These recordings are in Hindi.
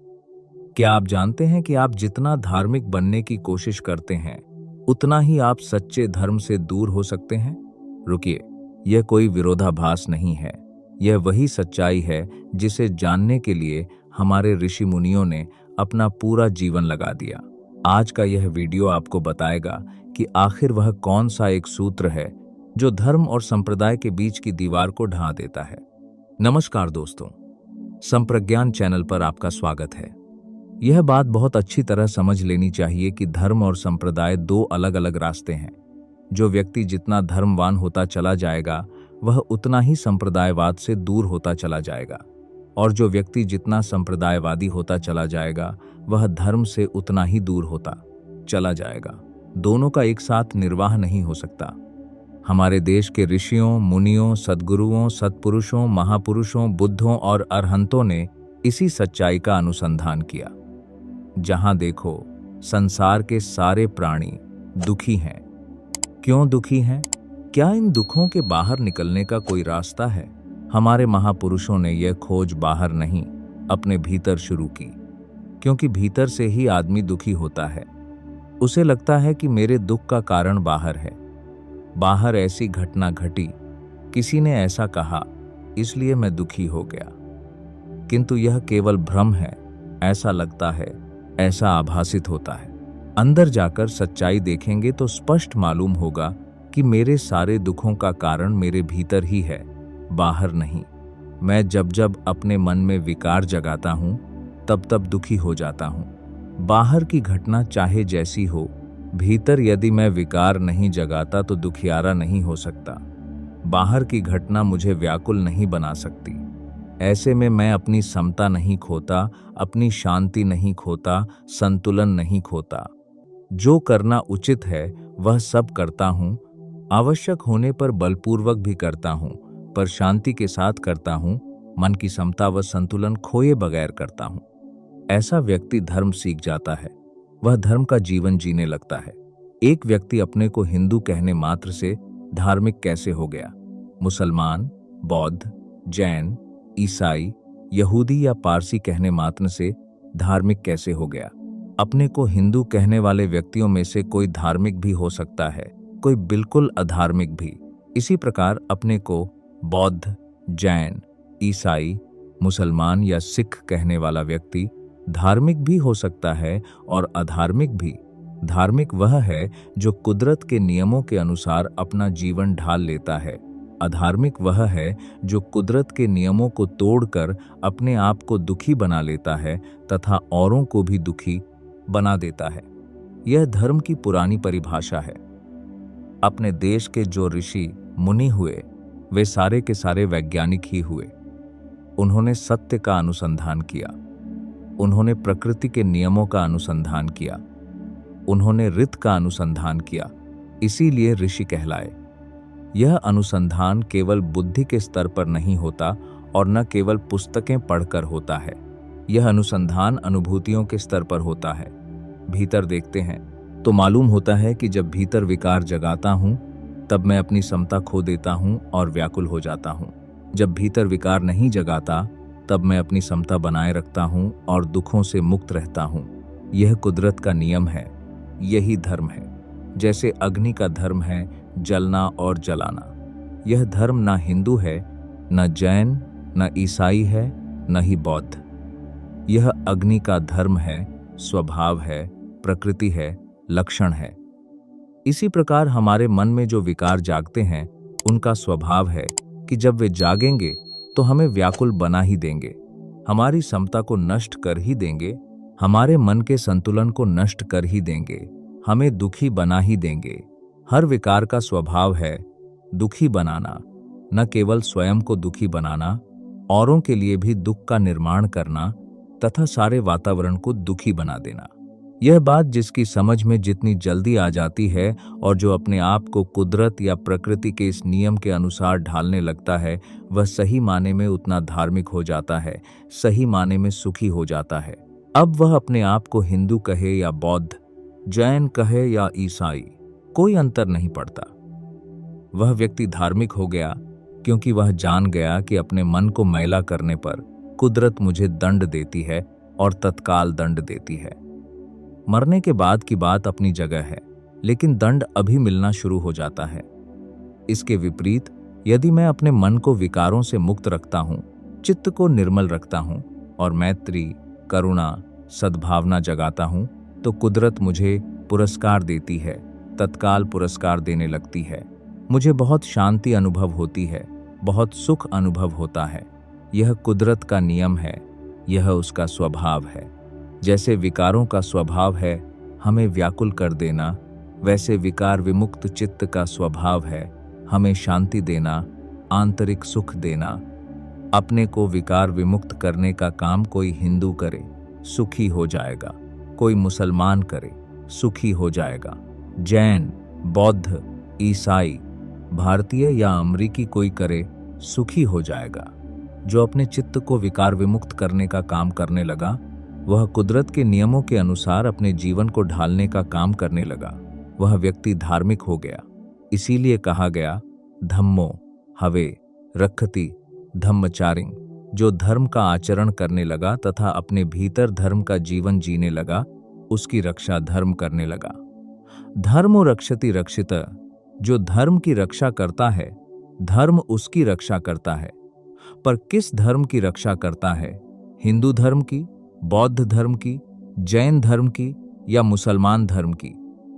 क्या आप जानते हैं कि आप जितना धार्मिक बनने की कोशिश करते हैं, उतना ही आप सच्चे धर्म से दूर हो सकते हैं? रुकिए, यह कोई विरोधाभास नहीं है। यह वही सच्चाई है जिसे जानने के लिए हमारे ऋषि मुनियों ने अपना पूरा जीवन लगा दिया। आज का यह वीडियो आपको बताएगा कि आखिर वह कौन सा एक सूत्र है जो धर्म और संप्रदाय के बीच की दीवार को ढा देता है। नमस्कार दोस्तों, संप्रज्ञान चैनल पर आपका स्वागत है। यह बात बहुत अच्छी तरह समझ लेनी चाहिए कि धर्म और संप्रदाय दो अलग अलग रास्ते हैं। जो व्यक्ति जितना धर्मवान होता चला जाएगा, वह उतना ही संप्रदायवाद से दूर होता चला जाएगा, और जो व्यक्ति जितना संप्रदायवादी होता चला जाएगा, वह धर्म से उतना ही दूर होता चला जाएगा। दोनों का एक साथ निर्वाह नहीं हो सकता। हमारे देश के ऋषियों, मुनियों, सद्गुरुओं, सत्पुरुषों, महापुरुषों, बुद्धों और अरहंतों ने इसी सच्चाई का अनुसंधान किया। जहां देखो, संसार के सारे प्राणी दुखी हैं। क्यों दुखी हैं? क्या इन दुखों के बाहर निकलने का कोई रास्ता है? हमारे महापुरुषों ने यह खोज बाहर नहीं, अपने भीतर शुरू की, क्योंकि भीतर से ही आदमी दुखी होता है। उसे लगता है कि मेरे दुख का कारण बाहर है। बाहर ऐसी घटना घटी, किसी ने ऐसा कहा, इसलिए मैं दुखी हो गया। किंतु यह केवल भ्रम है। ऐसा लगता है, ऐसा आभासित होता है। अंदर जाकर सच्चाई देखेंगे तो स्पष्ट मालूम होगा कि मेरे सारे दुखों का कारण मेरे भीतर ही है, बाहर नहीं। मैं जब जब अपने मन में विकार जगाता हूं, तब तब दुखी हो जाता हूं। बाहर की घटना चाहे जैसी हो, भीतर यदि मैं विकार नहीं जगाता तो दुखियारा नहीं हो सकता। बाहर की घटना मुझे व्याकुल नहीं बना सकती। ऐसे में मैं अपनी समता नहीं खोता, अपनी शांति नहीं खोता, संतुलन नहीं खोता। जो करना उचित है वह सब करता हूँ, आवश्यक होने पर बलपूर्वक भी करता हूँ, पर शांति के साथ करता हूँ, मन की समता व संतुलन खोए बगैर करता हूँ। ऐसा व्यक्ति धर्म सीख जाता है, वह धर्म का जीवन जीने लगता है। एक व्यक्ति अपने को हिंदू कहने मात्र से धार्मिक कैसे हो गया? मुसलमान, बौद्ध, जैन, ईसाई, यहूदी या पारसी कहने मात्र से धार्मिक कैसे हो गया? अपने को हिंदू कहने वाले व्यक्तियों में से कोई धार्मिक भी हो सकता है, कोई बिल्कुल अधार्मिक भी। इसी प्रकार अपने को बौद्ध, जैन, ईसाई, मुसलमान या सिख कहने वाला व्यक्ति धार्मिक भी हो सकता है और अधार्मिक भी। धार्मिक वह है जो कुदरत के नियमों के अनुसार अपना जीवन ढाल लेता है। अधार्मिक वह है जो कुदरत के नियमों को तोड़कर अपने आप को दुखी बना लेता है तथा औरों को भी दुखी बना देता है। यह धर्म की पुरानी परिभाषा है। अपने देश के जो ऋषि मुनि हुए, वे सारे के सारे वैज्ञानिक ही हुए। उन्होंने सत्य का अनुसंधान किया, उन्होंने प्रकृति के नियमों का अनुसंधान किया, उन्होंने ऋत का अनुसंधान किया, इसीलिए ऋषि कहलाए। यह अनुसंधान केवल बुद्धि के स्तर पर नहीं होता और न केवल पुस्तकें पढ़कर होता है। यह अनुसंधान अनुभूतियों के स्तर पर होता है। भीतर देखते हैं तो मालूम होता है कि जब भीतर विकार जगाता हूं, तब मैं अपनी समता खो देता हूं और व्याकुल हो जाता हूं। जब भीतर विकार नहीं जगाता, तब मैं अपनी समता बनाए रखता हूं और दुखों से मुक्त रहता हूं। यह कुदरत का नियम है, यही धर्म है। जैसे अग्नि का धर्म है जलना और जलाना। यह धर्म ना हिंदू है, न जैन, न ईसाई है, न ही बौद्ध। यह अग्नि का धर्म है, स्वभाव है, प्रकृति है, लक्षण है। इसी प्रकार हमारे मन में जो विकार जागते हैं, उनका स्वभाव है कि जब वे जागेंगे तो हमें व्याकुल बना ही देंगे, हमारी समता को नष्ट कर ही देंगे, हमारे मन के संतुलन को नष्ट कर ही देंगे, हमें दुखी बना ही देंगे। हर विकार का स्वभाव है दुखी बनाना, न केवल स्वयं को दुखी बनाना, औरों के लिए भी दुख का निर्माण करना तथा सारे वातावरण को दुखी बना देना। यह बात जिसकी समझ में जितनी जल्दी आ जाती है और जो अपने आप को कुदरत या प्रकृति के इस नियम के अनुसार ढालने लगता है, वह सही माने में उतना धार्मिक हो जाता है, सही माने में सुखी हो जाता है। अब वह अपने आप को हिंदू कहे या बौद्ध, जैन कहे या ईसाई, कोई अंतर नहीं पड़ता। वह व्यक्ति धार्मिक हो गया क्योंकि वह जान गया कि अपने मन को मैला करने पर कुदरत मुझे दंड देती है और तत्काल दंड देती है। मरने के बाद की बात अपनी जगह है, लेकिन दंड अभी मिलना शुरू हो जाता है। इसके विपरीत, यदि मैं अपने मन को विकारों से मुक्त रखता हूँ, चित्त को निर्मल रखता हूँ और मैत्री, करुणा, सद्भावना जगाता हूँ, तो कुदरत मुझे पुरस्कार देती है, तत्काल पुरस्कार देने लगती है। मुझे बहुत शांति अनुभव होती है, बहुत सुख अनुभव होता है। यह कुदरत का नियम है, यह उसका स्वभाव है। जैसे विकारों का स्वभाव है हमें व्याकुल कर देना, वैसे विकार विमुक्त चित्त का स्वभाव है हमें शांति देना, आंतरिक सुख देना। अपने को विकार विमुक्त करने का काम कोई हिंदू करे, सुखी हो जाएगा। कोई मुसलमान करे, सुखी हो जाएगा। जैन, बौद्ध, ईसाई, भारतीय या अमरीकी कोई करे, सुखी हो जाएगा। जो अपने चित्त को विकार विमुक्त करने का काम करने लगा, वह कुदरत के नियमों के अनुसार अपने जीवन को ढालने का काम करने लगा। वह व्यक्ति धार्मिक हो गया। इसीलिए कहा गया, धम्मो हवे रक्षति धम्मचारिं। जो धर्म का आचरण करने लगा तथा अपने भीतर धर्म का जीवन जीने लगा, उसकी रक्षा धर्म करने लगा। धर्मो रक्षति रक्षित। जो धर्म की रक्षा करता है, धर्म उसकी रक्षा करता है। पर किस धर्म की रक्षा करता है? हिंदू धर्म की, बौद्ध धर्म की, जैन धर्म की या मुसलमान धर्म की?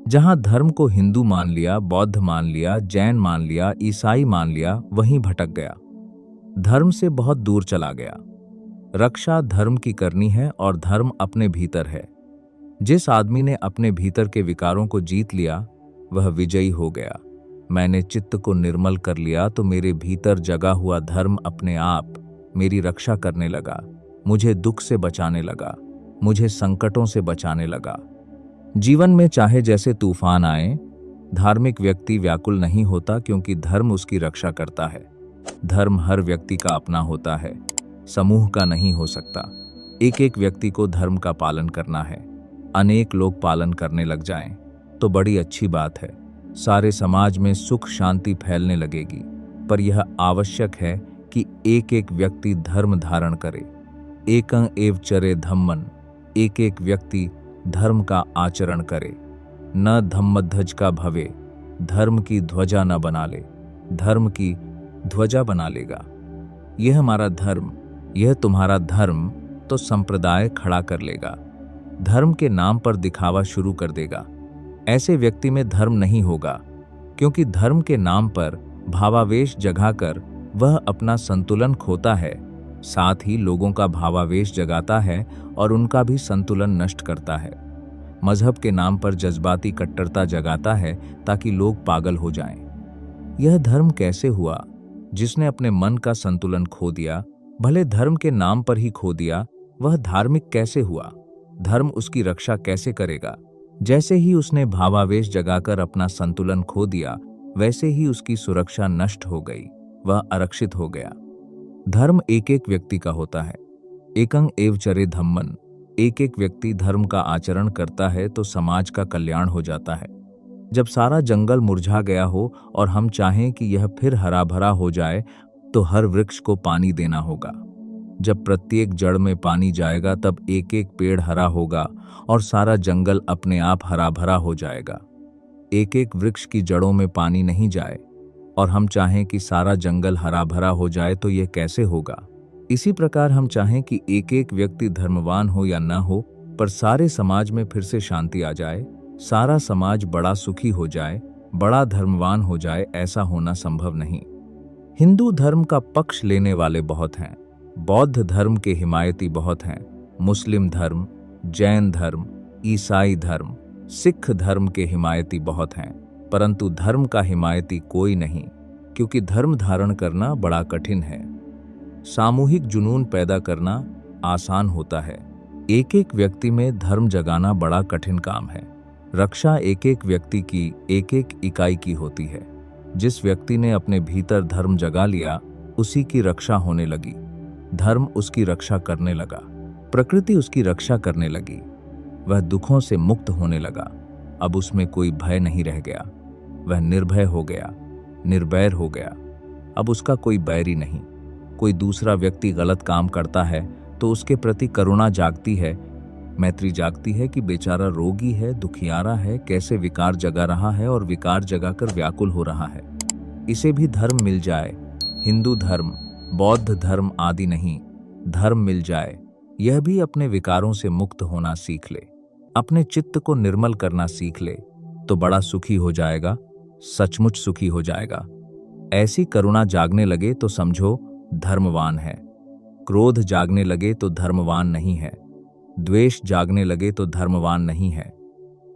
जहां धर्म को हिंदू मान लिया, बौद्ध मान लिया, जैन मान लिया, ईसाई मान लिया, वहीं भटक गया, धर्म से बहुत दूर चला गया। रक्षा धर्म की करनी है और धर्म अपने भीतर है। जिस आदमी ने अपने भीतर के विकारों को जीत लिया, वह विजयी हो गया। मैंने चित्त को निर्मल कर लिया तो मेरे भीतर जगा हुआ धर्म अपने आप मेरी रक्षा करने लगा, मुझे दुख से बचाने लगा, मुझे संकटों से बचाने लगा। जीवन में चाहे जैसे तूफान आए, धार्मिक व्यक्ति व्याकुल नहीं होता, क्योंकि धर्म उसकी रक्षा करता है। धर्म हर व्यक्ति का अपना होता है, समूह का नहीं हो सकता। एक एक व्यक्ति को धर्म का पालन करना है। अनेक लोग पालन करने लग जाएं तो बड़ी अच्छी बात है, सारे समाज में सुख शांति फैलने लगेगी। पर यह आवश्यक है कि एक एक व्यक्ति धर्म धारण करे। एकं एव चरे धम्मन। एक एक व्यक्ति धर्म का आचरण करे। न धम्मध्वज का भवे। धर्म की ध्वजा न बना ले, धर्म की ध्वजा बना लेगा। यह हमारा धर्म, यह तुम्हारा धर्म, तो संप्रदाय खड़ा कर लेगा, धर्म के नाम पर दिखावा शुरू कर देगा। ऐसे व्यक्ति में धर्म नहीं होगा, क्योंकि धर्म के नाम पर भावावेश जगाकर वह अपना संतुलन खोता है, साथ ही लोगों का भावावेश जगाता है और उनका भी संतुलन नष्ट करता है। मजहब के नाम पर जज्बाती कट्टरता जगाता है ताकि लोग पागल हो जाएं। यह धर्म कैसे हुआ? जिसने अपने मन का संतुलन खो दिया, भले धर्म के नाम पर ही खो दिया, वह धार्मिक कैसे हुआ? धर्म उसकी रक्षा कैसे करेगा? जैसे ही उसने भावावेश जगाकर अपना संतुलन खो दिया, वैसे ही उसकी सुरक्षा नष्ट हो गई, वह आरक्षित हो गया। धर्म एक एक व्यक्ति का होता है। एकं एव चरे धम्मन। एक एक व्यक्ति धर्म का आचरण करता है तो समाज का कल्याण हो जाता है। जब सारा जंगल मुरझा गया हो और हम चाहें कि यह फिर हरा भरा हो जाए, तो हर वृक्ष को पानी देना होगा। जब प्रत्येक जड़ में पानी जाएगा, तब एक एक पेड़ हरा होगा और सारा जंगल अपने आप हरा भरा हो जाएगा। एक एक वृक्ष की जड़ों में पानी नहीं जाए और हम चाहें कि सारा जंगल हरा भरा हो जाए, तो यह कैसे होगा? इसी प्रकार हम चाहें कि एक एक व्यक्ति धर्मवान हो या न हो, पर सारे समाज में फिर से शांति आ जाए, सारा समाज बड़ा सुखी हो जाए, बड़ा धर्मवान हो जाए, ऐसा होना संभव नहीं। हिंदू धर्म का पक्ष लेने वाले बहुत हैं, बौद्ध धर्म के हिमायती बहुत हैं, मुस्लिम धर्म, जैन धर्म, ईसाई धर्म, सिख धर्म के हिमायती बहुत हैं, परंतु धर्म का हिमायती कोई नहीं, क्योंकि धर्म धारण करना बड़ा कठिन है। सामूहिक जुनून पैदा करना आसान होता है, एक एक व्यक्ति में धर्म जगाना बड़ा कठिन काम है। रक्षा एक एक व्यक्ति की एक एक इकाई की होती है। जिस व्यक्ति ने अपने भीतर धर्म जगा लिया, उसी की रक्षा होने लगी। धर्म उसकी रक्षा करने लगा, प्रकृति उसकी रक्षा करने लगी, वह दुखों से मुक्त होने लगा। अब उसमें कोई भय नहीं रह गया, वह निर्भय हो गया, निर्वैर हो गया। अब उसका कोई बैरी नहीं। कोई दूसरा व्यक्ति गलत काम करता है तो उसके प्रति करुणा जागती है, मैत्री जागती है कि बेचारा रोगी है, दुखियारा है, कैसे विकार जगा रहा है और विकार जगाकर व्याकुल हो रहा है। इसे भी धर्म मिल जाए, हिंदू धर्म, बौद्ध धर्म आदि नहीं, धर्म मिल जाए, यह भी अपने विकारों से मुक्त होना सीख ले, अपने चित्त को निर्मल करना सीख ले, तो बड़ा सुखी हो जाएगा, सचमुच सुखी हो जाएगा। ऐसी करुणा जागने लगे तो समझो धर्मवान है, क्रोध जागने लगे तो धर्मवान नहीं है, द्वेष जागने लगे तो धर्मवान नहीं है,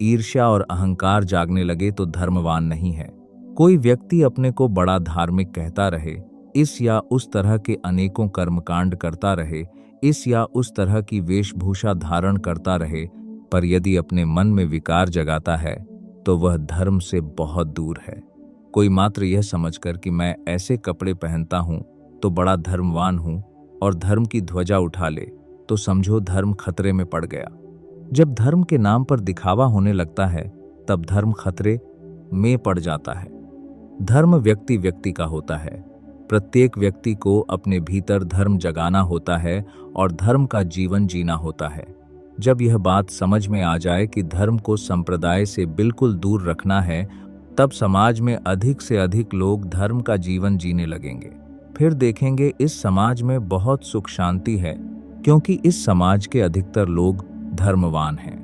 ईर्ष्या और अहंकार जागने लगे तो धर्मवान नहीं है। कोई व्यक्ति अपने को बड़ा धार्मिक कहता रहे, इस या उस तरह के अनेकों कर्मकांड करता रहे, इस या उस तरह की वेशभूषा धारण करता रहे, पर यदि अपने मन में विकार जगाता है तो वह धर्म से बहुत दूर है। कोई मात्र यह समझकर कि मैं ऐसे कपड़े पहनता हूं तो बड़ा धर्मवान हूं और धर्म की ध्वजा उठा ले, तो समझो धर्म खतरे में पड़ गया। जब धर्म के नाम पर दिखावा होने लगता है तब धर्म खतरे में पड़ जाता है। धर्म व्यक्ति व्यक्ति का होता है, प्रत्येक व्यक्ति को अपने भीतर धर्म जगाना होता है और धर्म का जीवन जीना होता है। जब यह बात समझ में आ जाए कि धर्म को संप्रदाय से बिल्कुल दूर रखना है, तब समाज में अधिक से अधिक लोग धर्म का जीवन जीने लगेंगे। फिर देखेंगे इस समाज में बहुत सुख शांति है, क्योंकि इस समाज के अधिकतर लोग धर्मवान हैं।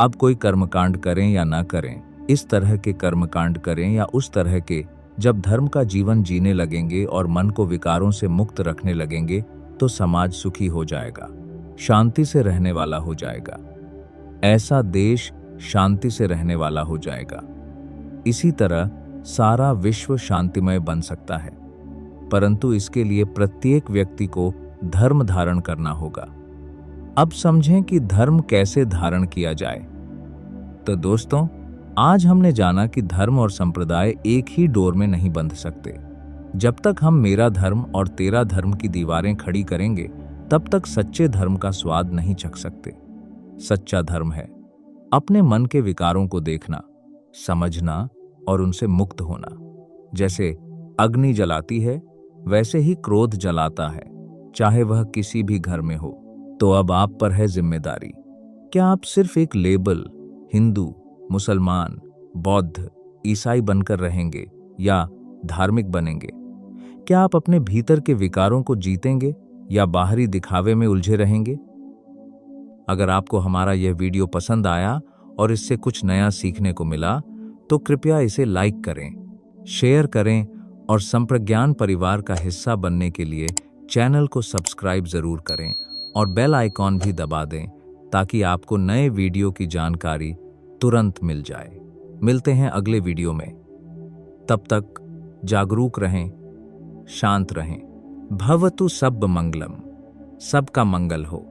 अब कोई कर्मकांड करें या ना करें, इस तरह के कर्मकांड करें या उस तरह के, जब धर्म का जीवन जीने लगेंगे और मन को विकारों से मुक्त रखने लगेंगे तो समाज सुखी हो जाएगा, शांति से रहने वाला हो जाएगा। ऐसा देश शांति से रहने वाला हो जाएगा। इसी तरह सारा विश्व शांतिमय बन सकता है, परंतु इसके लिए प्रत्येक व्यक्ति को धर्म धारण करना होगा। अब समझें कि धर्म कैसे धारण किया जाए। तो दोस्तों, आज हमने जाना कि धर्म और संप्रदाय एक ही डोर में नहीं बंध सकते। जब तक हम मेरा धर्म और तेरा धर्म की दीवारें खड़ी करेंगे, तब तक सच्चे धर्म का स्वाद नहीं चख सकते। सच्चा धर्म है अपने मन के विकारों को देखना, समझना और उनसे मुक्त होना। जैसे अग्नि जलाती है, वैसे ही क्रोध जलाता है, चाहे वह किसी भी घर में हो। तो अब आप पर है जिम्मेदारी। क्या आप सिर्फ एक लेबल हिंदू, मुसलमान, बौद्ध, ईसाई बनकर रहेंगे या धार्मिक बनेंगे? क्या आप अपने भीतर के विकारों को जीतेंगे या बाहरी दिखावे में उलझे रहेंगे? अगर आपको हमारा यह वीडियो पसंद आया और इससे कुछ नया सीखने को मिला, तो कृपया इसे लाइक करें, शेयर करें और संप्रज्ञान परिवार का हिस्सा बनने के लिए चैनल को सब्सक्राइब जरूर करें और बेल आइकॉन भी दबा दें, ताकि आपको नए वीडियो की जानकारी तुरंत मिल जाए। मिलते हैं अगले वीडियो में। तब तक जागरूक रहें, शांत रहें। भवतु सब मंगलम, सबका मंगल हो।